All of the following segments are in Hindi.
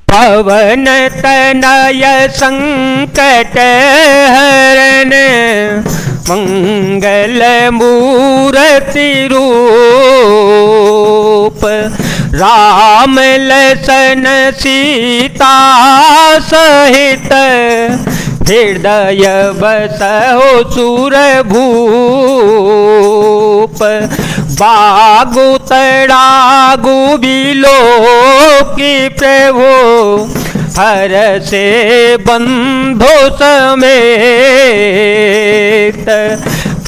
पवन तनय संकट हरण मंगल मूर्ति रूप। राम लसन सीता सहित हृदय बसहो सुरभूप। बागु तड़ागु बिलो की प्रभु हर से बंधु समेत।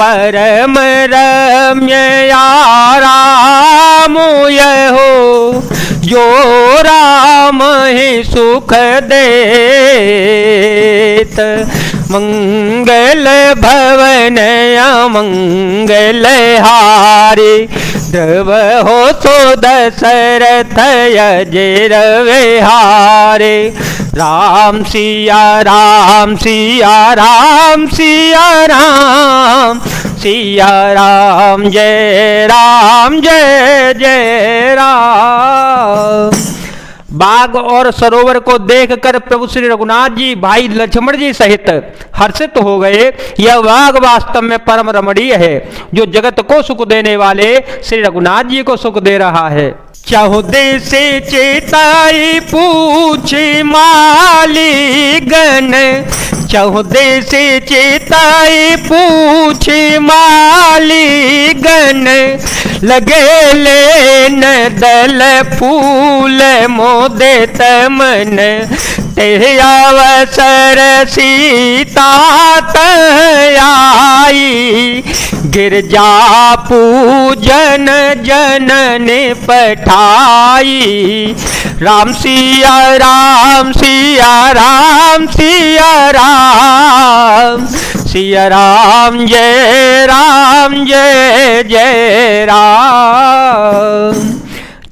परम रम्य आराम यहो जो राम ही सुख देत। मंगल भवन अमंगल हारे ध्रुव हो सो दशरथ अजर विहारे। राम सिया राम सिया राम सिया राम सिया राम जय जय राम। बाग और सरोवर को देखकर प्रभु श्री रघुनाथ जी भाई लक्ष्मण जी सहित हर्षित हो गए। यह बाग वास्तव में परम रमणीय है, जो जगत को सुख देने वाले श्री रघुनाथ जी को सुख दे रहा है। चहुदे से चेताई पूछे मालीगण, चहुदे से चेताई पूछे मालीगण। लगे लेन दल फूल मोदित मन, ते अवसर सीता आई। गिरजा पूजन जनने पठाई। राम सिया राम सिया राम सिया राम सिया राम जय जय राम।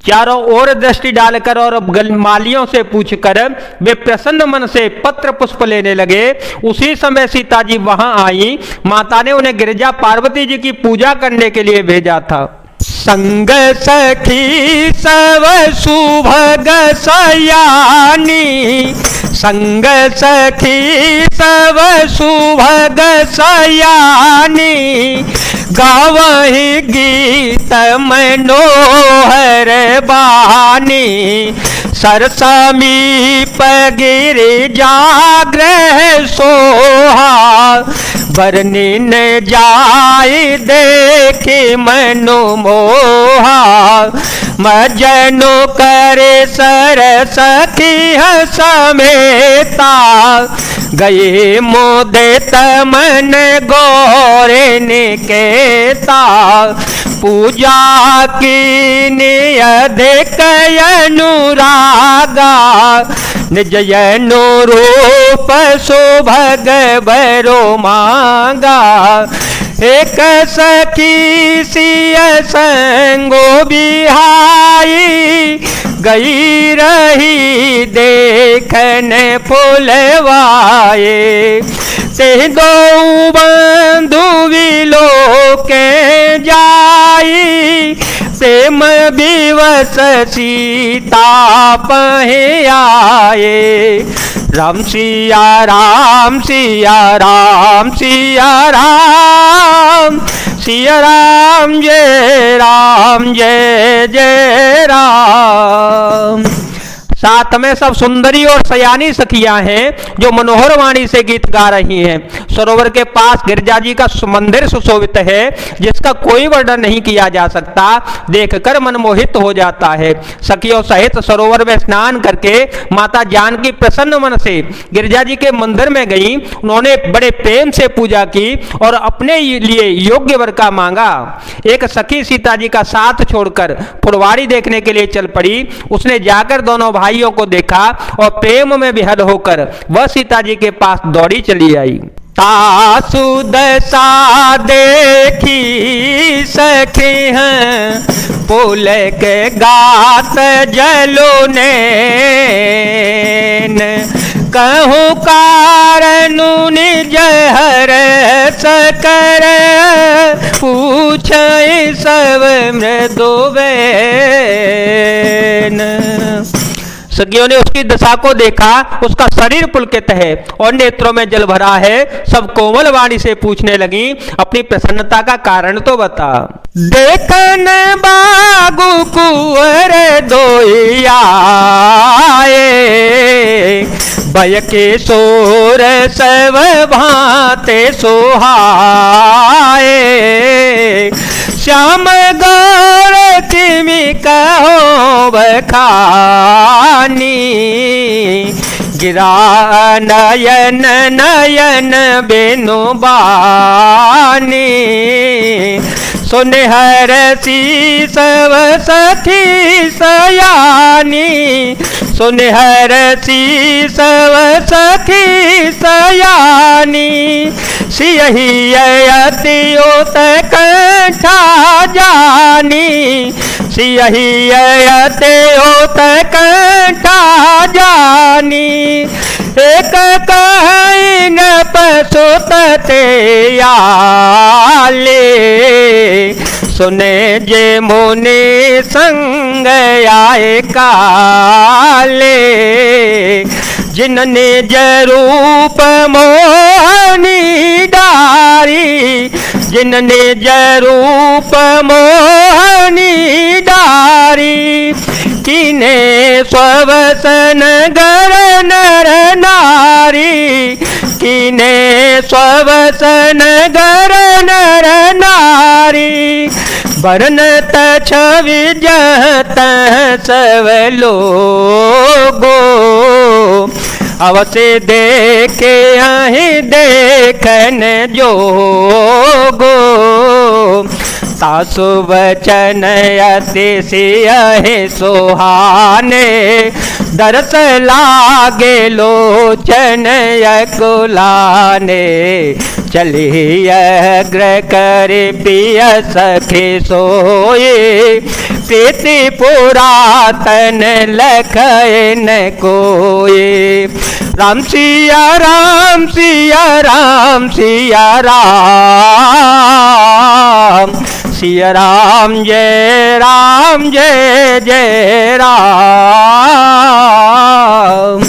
चारों ओर दृष्टि डालकर और मालियों से पूछकर वे प्रसन्न मन से पत्र पुष्प लेने लगे। उसी समय सीता जी वहां आई। माता ने उन्हें गिरिजा पार्वती जी की पूजा करने के लिए भेजा था। संग सखी सब सुभग सयानी, संग सखी सब सुभग सयानी। गावहि गीत मनोहर बानी, सरसमीप गिरिजा गृह सोहा। बरनिन जाय देखे मनु मोहा, मजनु करे सरसखी समेता। गए मोदित मन गौरे निकेता, पूजा की अधिक अनुरागा। निज अनुरूप सुभग बरो मांगा, एक सखी सिय संगो बिहाई। गई रही देखन फुलवाए, ते दो बंधु विलो के जाई। प्रेम विवश सीता पहे आए, राम सिया राम सिया राम सिया राम सिया राम जय जय राम। साथ में सब सुंदरी और सयानी सखियां हैं जो मनोहर वाणी से गीत गा रही हैं। सरोवर के पास गिरिजा जी का मंदिर सुशोभित है जिसका कोई वर्णन नहीं किया जा सकता, देखकर मन मोहित हो जाता है। सखियों सहित सरोवर में स्नान करके माता जानकी प्रसन्न मन से गिरिजा जी के मंदिर में गई। उन्होंने बड़े प्रेम से पूजा की और अपने लिए योग्य वर का मांगा। एक सखी सीता जी का साथ छोड़कर फुलवाड़ी देखने के लिए चल पड़ी। उसने जाकर दोनों भाइयों को देखा और प्रेम में विहल होकर वह सीता जी के पास दौड़ी चली आई। तासु दशा देखी सखी हैं, पुल के गात जलो नैन। कहूँ कारणु निज हर सकर, पूछ सब मृदु बैन। सखियों ने उसकी दशा को देखा, उसका शरीर पुलकित है और नेत्रों में जल भरा है। सब कोमल वाणी से पूछने लगी, अपनी प्रसन्नता का कारण तो बता। देखन बागु कुंवर दोइया भय के सोर सब भाते सोहाए। श्याम गौर तिमि कहो बखानी, गिरा नयन नयन बेनु बानी। सुनहर सी सब सखी सयानी, सुनहर सी सब सखी सयानी। सियही अतियोत कंठा जानी, सियही अतियोत कंठा जानी। एक कहन पसुत ते आले, सुने जे मुनि संग आए काले। जिनने जरूप मोहनी डारी, जिनने जरूप मोहनी डारी। किने स्वसन गर नर नारी, किने स्वसन गर नर नारी। वर्णत छवि जत सब लोगो, अवश्य देखे अहि देखन जोगो। सासु वचन अति सियहि सुहाने, दरस लागे लोचन अकुलाने। चली अग्र करे पिय सखी सोए, प्रीति पुरातन लखय न कोए। राम सिया राम सिया राम सिया राम, सिया राम जय जय राम।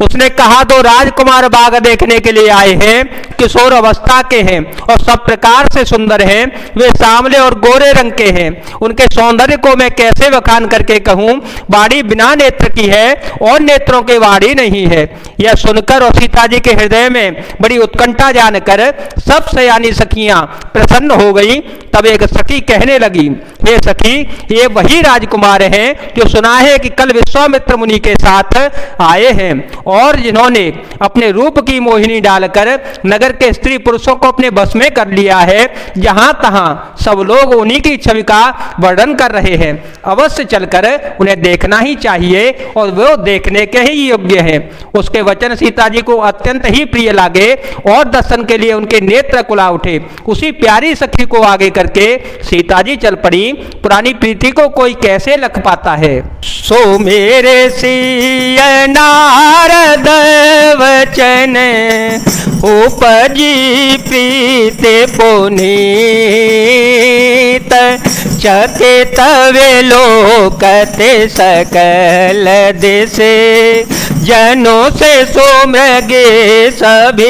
उसने कहा, दो राजकुमार बाग देखने के लिए आए हैं, किशोर अवस्था के हैं और सब प्रकार से सुंदर हैं। वे सांवले और गोरे रंग के हैं। उनके सौंदर्य को मैं कैसे बखान करके कहूँ। वाणी बिना नेत्र की है और नेत्रों के वाणी नहीं है। यह सुनकर और सीता जी के हृदय में बड़ी उत्कंठा जानकर सब सयानी सखियां प्रसन्न हो गई। तब एक सखी कहने लगी, हे सखी, ये वही राजकुमार हैं जो सुना है कि कल विश्वामित्र मुनि के साथ आए हैं और जिन्होंने अपने रूप की मोहिनी डालकर नगर के स्त्री पुरुषों को अपने बस में कर लिया है। जहां तहां सब लोग उन्हीं की छवि का वर्णन कर रहे हैं। अवश्य चलकर उन्हें देखना ही चाहिए और वो देखने के ही योग्य हैं। उसके वचन सीता जी को अत्यंत ही प्रिय लागे और दर्शन के लिए उनके नेत्र कुला उठे। उसी प्यारी सखी को आगे करके सीता जी चल पड़ी। पुरानी प्रीति को कोई कैसे लख पाता है। सो मेरे सिय नारद वचन, उपजी प्रीति पुनीत। चकित वे लोकते सकल दिसे, जनों से सोमृगे सभीत।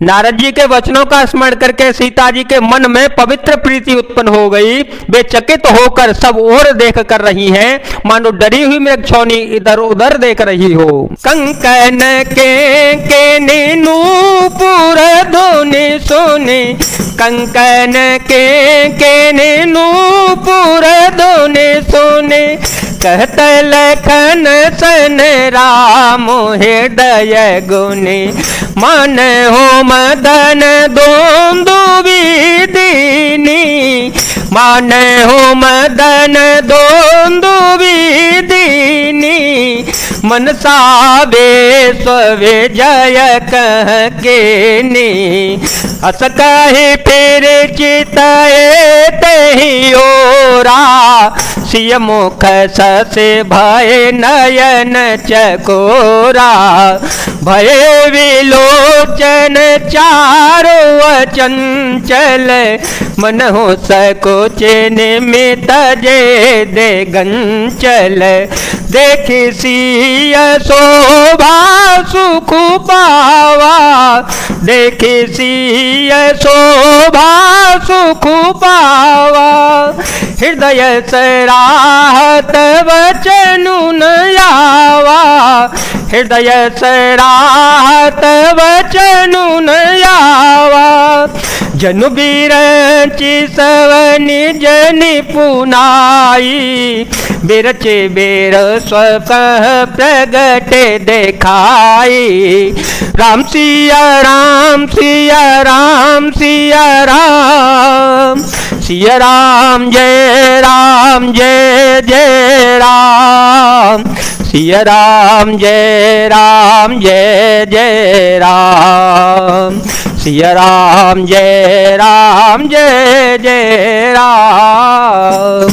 नारद जी के वचनों का स्मरण करके सीता जी के मन में पवित्र प्रीति उत्पन्न हो गई। वे चकित होकर सब ओर देख कर रही हैं, मानो डरी हुई मृगछौनी इधर उधर देख रही हो। कंकन के नूपुर धुनि सुनि, कंकन के नूपुर धुनि सुनि। कहत लखन सन राम हृदय गुनि, मन हो मदन दोन्दुविदिनी। मन हो मदन दोन्दुविदिनी। मनसा स्वे जय कह के नी। अस कहे फिर चितए तहि ओरा, सिय मुख से भय नयन चकोरा, भय विलोचन चारो अचंचल, मन हो सकोच निमित जे दे गंचल, देखि सिय शोभा सुख पावा, देखि सिय शोभा सुख पावा, हृदय सराहत वचनु न आवा, हृदय सराहत वचनु न आवा, जनु बिरचि सवनि जनि पुनाई, बिरचे बेर स्वकह प्रगटे देखाई, राम सिया राम सिया राम सिया राम, सिया राम जय जय राम, सिया राम जय जय राम, सिया राम जय जय राम।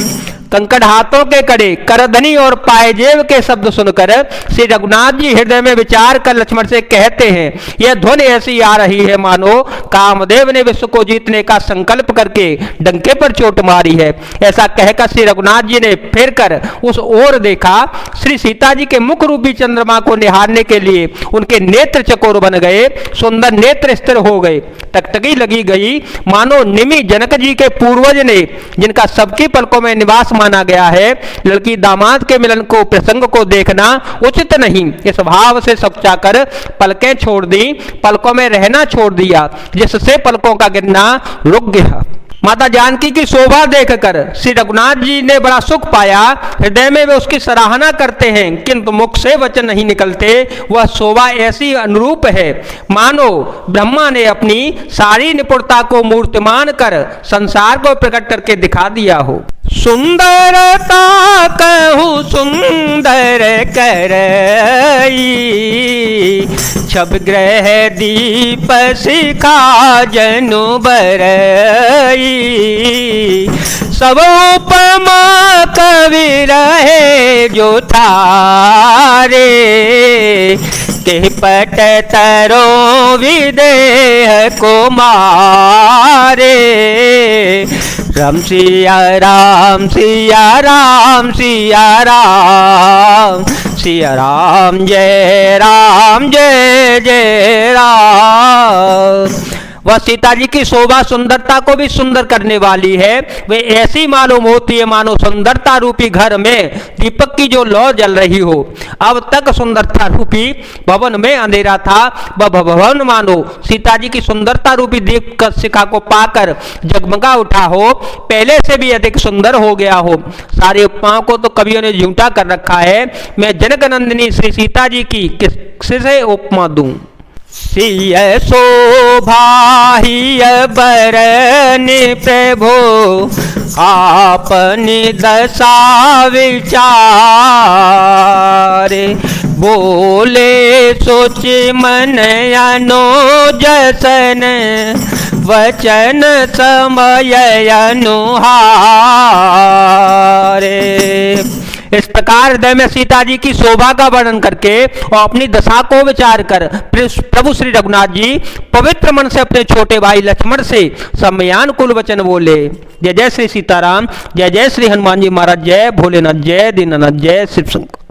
कंकड़ हाथों के कड़े, करधनी और पायजेब के शब्द सुनकर श्री रघुनाथ जी हृदय में विचार कर लक्ष्मण से कहते हैं, यह ध्वनि ऐसी आ रही है मानो कामदेव ने विश्व को जीतने का संकल्प करके डंके पर चोट मारी है। ऐसा कहकर श्री रघुनाथ जी ने फिर कर उस ओर देखा। श्री सीता जी के मुख रूपी चंद्रमा को निहारने के लिए उनके नेत्र चकोर बन गए, सुंदर नेत्र स्थिर हो गए, टकटकी लगी गई, मानो निमि जनक जी के पूर्वज ने, जिनका सबकी पलकों में निवास माना गया है। लड़की दामाद के मिलन को प्रसंग को देखना उचित नहीं, इस भाव से सकुचाकर पलकें छोड़ दी, पलकों में रहना छोड़ दिया, जिससे पलकों का गिरना रुक गया। माता जानकी की शोभा देखकर श्री रघुनाथ जी ने बड़ा सुख पाया, हृदय में वे उसकी सराहना करते हैं, किंतु मुख से वचन नहीं निकलते। वह शोभा ऐसी अनुरूप है मानो ब्रह्मा ने अपनी सारी निपुणता को मूर्तिमान कर संसार को प्रकट करके दिखा दिया हो। सुंदरता कहूँ सुंदर करई, छब ग्रह दीप शिखा जनु बरई, सब उपमा कवि रहे जो थारे, के पट तरो विदेह को मारे, राम सिया राम सिया राम सिया राम, सिया राम जय जय राम। वह सीता जी की शोभा सुंदरता को भी सुंदर करने वाली है। वे ऐसी मालूम होती है मानो सुंदरता रूपी घर में दीपक की जो लौ जल रही हो। अब तक सुंदरता रूपी भवन में अंधेरा था, वह भवन मानो सीता जी की सुंदरता रूपी दीप शिखा को पाकर जगमगा उठा हो, पहले से भी अधिक सुंदर हो गया हो। सारे उपमाओं को तो कवियों ने झूठा कर रखा है। मैं जनक नंदिनी श्री सीता जी की किससे उपमा दूं। सिय शोभा ही बरन प्रभु, आपनी दशा विचार, बोले सोच मन अनुजसन, वचन समय अनुहारे। इस प्रकार हृदय में सीता जी की शोभा का वर्णन करके और अपनी दशा को विचार कर प्रभु श्री रघुनाथ जी पवित्र मन से अपने छोटे भाई लक्ष्मण से समयानुकूल वचन बोले। जय जय श्री सीताराम, जय जय श्री हनुमान जी महाराज, जय भोलेनाथ, जय दीनानाथ, जय शिव शंकर।